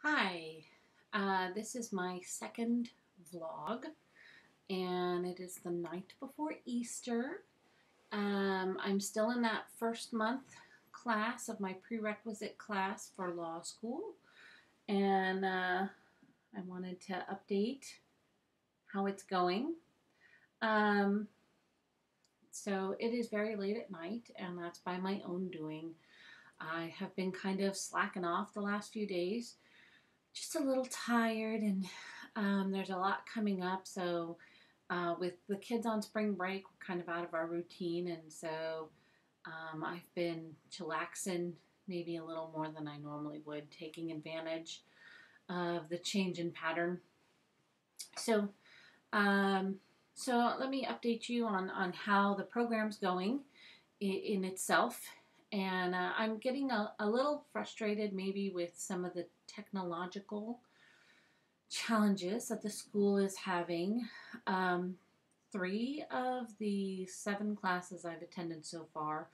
Hi, this is my second vlog, and it is the night before Easter. I'm still in that first month class of my prerequisite class for law school, and I wanted to update how it's going. Um, so it is very late at night, and that's by my own doing. I have been kind of slacking off the last few days, just a little tired, and there's a lot coming up. So with the kids on spring break, we're kind of out of our routine, and so I've been chillaxing maybe a little more than I normally would, taking advantage of the change in pattern. So um, so let me update you on how the program's going in itself. And I'm getting a little frustrated maybe with some of the technological challenges that the school is having. Um, 3 of the 7 classes I've attended so far,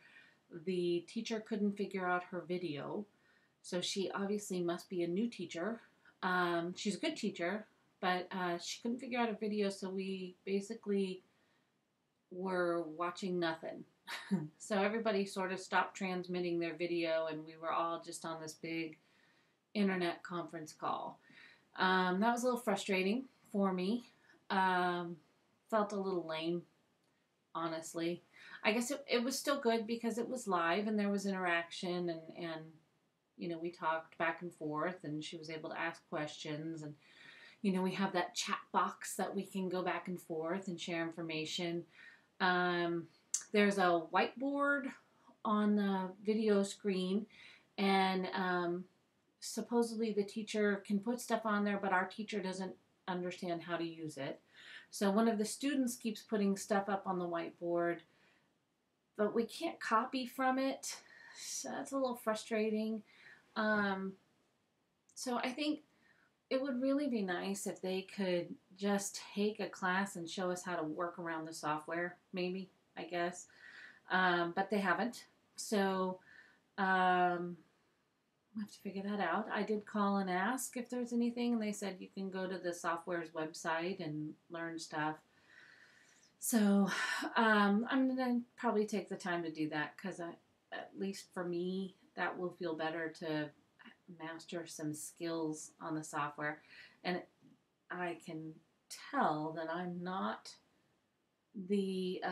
the teacher couldn't figure out her video. So she obviously must be a new teacher. She's a good teacher, but she couldn't figure out a video, so we basically were watching nothing. So everybody sort of stopped transmitting their video, and we were all just on this big internet conference call. That was a little frustrating for me. Um, Felt a little lame, honestly. I guess it was still good because it was live and there was interaction, and we talked back and forth, and she was able to ask questions, and we have that chat box that we can go back and forth and share information. Um, there's a whiteboard on the video screen, and supposedly the teacher can put stuff on there, but our teacher doesn't understand how to use it. So one of the students keeps putting stuff up on the whiteboard, but we can't copy from it. So that's a little frustrating. Um, so I think it would really be nice if they could just take a class and show us how to work around the software, maybe, I guess. But they haven't. So I have to figure that out. I did call and ask if there's anything, and they said you can go to the software's website and learn stuff. So I'm going to probably take the time to do that because at least for me, that will feel better to master some skills on the software. And I can tell that I'm not the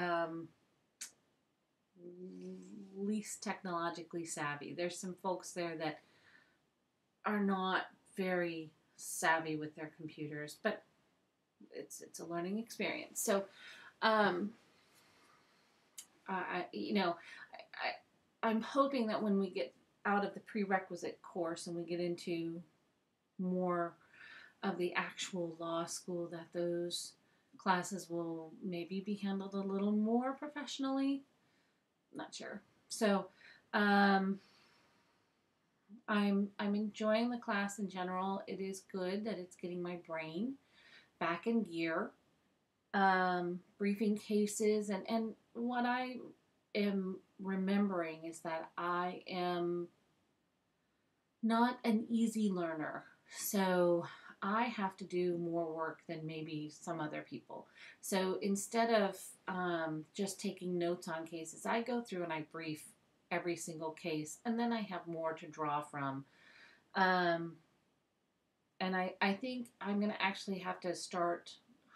least technologically savvy. There's some folks there that are not very savvy with their computers, but it's a learning experience. So, um, I you know, I'm hoping that when we get out of the prerequisite course and we get into more of the actual law school, that those classes will maybe be handled a little more professionally. Not sure. So, I'm enjoying the class in general. It is good that it's getting my brain back in gear. Briefing cases, and what I am remembering is that I am not an easy learner. So I have to do more work than maybe some other people. So instead of just taking notes on cases, I go through and I brief every single case, and then I have more to draw from. Um, and I think I'm going to actually have to start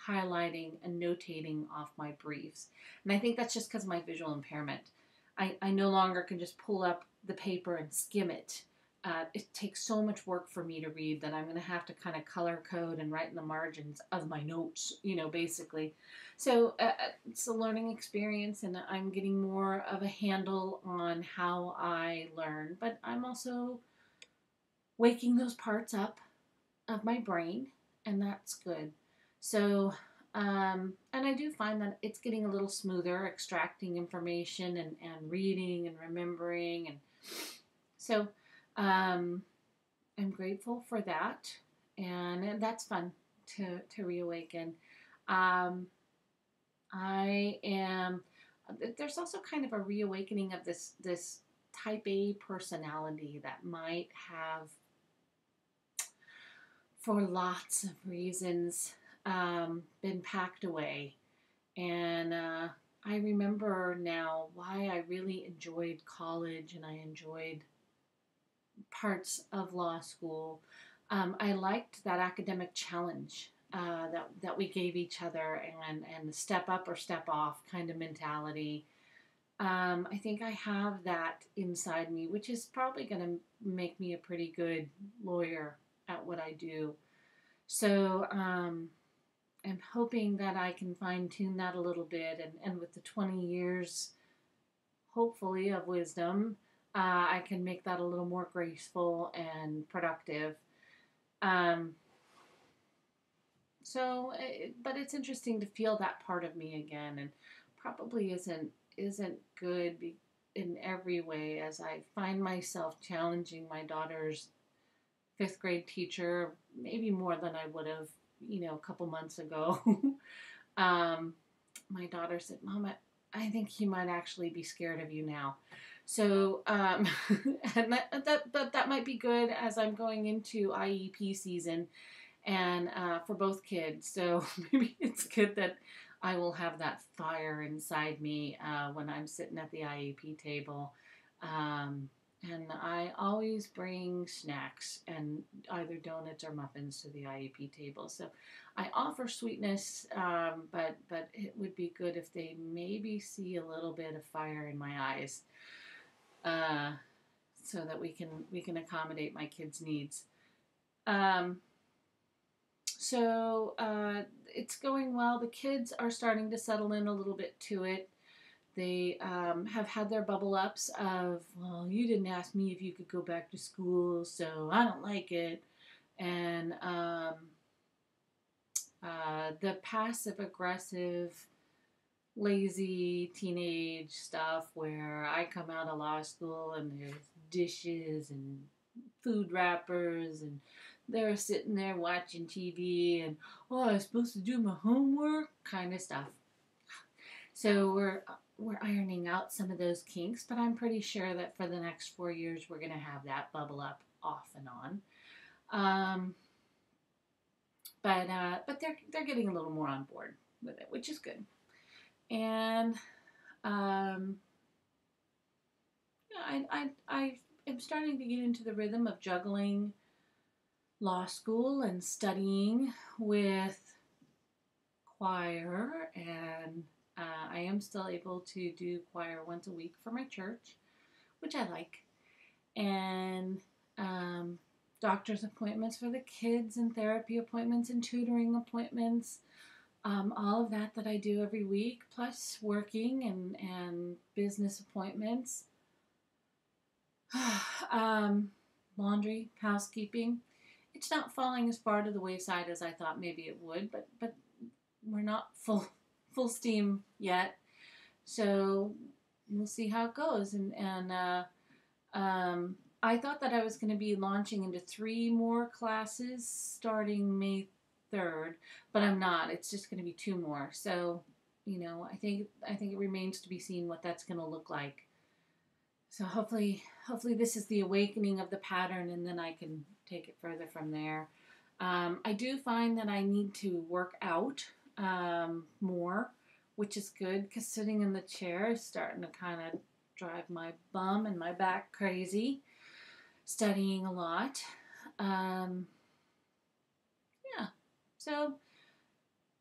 highlighting and notating off my briefs. And I think that's just because of my visual impairment. I no longer can just pull up the paper and skim it. It takes so much work for me to read that I'm going to have to kind of color code and write in the margins of my notes, basically. So it's a learning experience, and I'm getting more of a handle on how I learn. But I'm also waking those parts up of my brain, and that's good. So, and I do find that it's getting a little smoother, extracting information and reading and remembering. And so, I'm grateful for that, and that's fun to reawaken. Um, I am. There's also kind of a reawakening of this type A personality that might have for lots of reasons, been packed away. And I remember now why I really enjoyed college and I enjoyed parts of law school. I liked that academic challenge that we gave each other, and the step up or step off kind of mentality. I think I have that inside me, which is probably going to make me a pretty good lawyer at what I do. So I'm hoping that I can fine tune that a little bit, and with the 20 years, hopefully, of wisdom, I can make that a little more graceful and productive. Um, but it's interesting to feel that part of me again, and probably isn't good in every way, as I find myself challenging my daughter's fifth grade teacher, maybe more than I would have, a couple months ago. My daughter said, "Mama, I think he might actually be scared of you now." So, and that might be good as I'm going into IEP season, and for both kids. So maybe it's good that I will have that fire inside me when I'm sitting at the IEP table. And I always bring snacks and either donuts or muffins to the IEP table. So I offer sweetness, but it would be good if they maybe see a little bit of fire in my eyes, so that we can accommodate my kids' needs. So it's going well. The kids are starting to settle in a little bit to it. They have had their bubble ups of, well, you didn't ask me if you could go back to school, so I don't like it. And the passive aggressive, lazy teenage stuff where I come out of law school and there's dishes and food wrappers and they're sitting there watching TV and, oh, I was supposed to do my homework kind of stuff. So we're ironing out some of those kinks, but I'm pretty sure that for the next 4 years we're going to have that bubble up off and on. But they're getting a little more on board with it, which is good. And I am starting to get into the rhythm of juggling law school and studying with choir, and I am still able to do choir once a week for my church, which I like, and doctor's appointments for the kids and therapy appointments and tutoring appointments, all of that I do every week, plus working and business appointments, laundry, housekeeping. It's not falling as far to the wayside as I thought maybe it would, but we're not full steam yet. So we'll see how it goes. And I thought that I was going to be launching into 3 more classes starting May 3rd, but I'm not. It's just going to be 2 more. So, I think it remains to be seen what that's going to look like. So hopefully this is the awakening of the pattern, and then I can take it further from there. I do find that I need to work out more, which is good, because sitting in the chair is starting to kind of drive my bum and my back crazy. Studying a lot. Yeah. So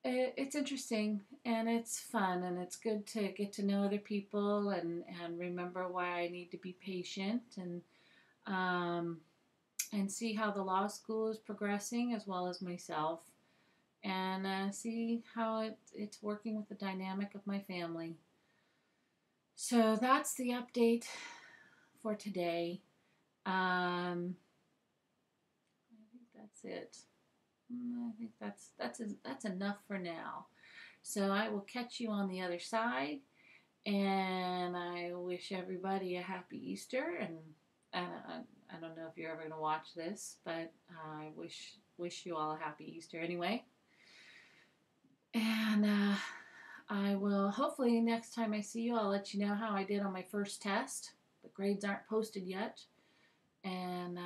it's interesting and it's fun and it's good to get to know other people and remember why I need to be patient and see how the law school is progressing as well as myself, and see how it's working with the dynamic of my family. So that's the update for today. I think that's it. I think that's enough for now. So I will catch you on the other side, and I wish everybody a happy Easter. And I don't know if you're ever going to watch this, but I wish you all a happy Easter anyway. And I will, hopefully next time I see you, I'll let you know how I did on my first test. The grades aren't posted yet, and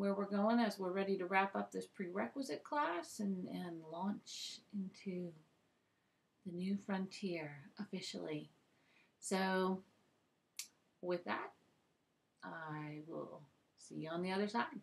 where we're going as we're ready to wrap up this prerequisite class and launch into the new frontier officially. So with that, I will see you on the other side.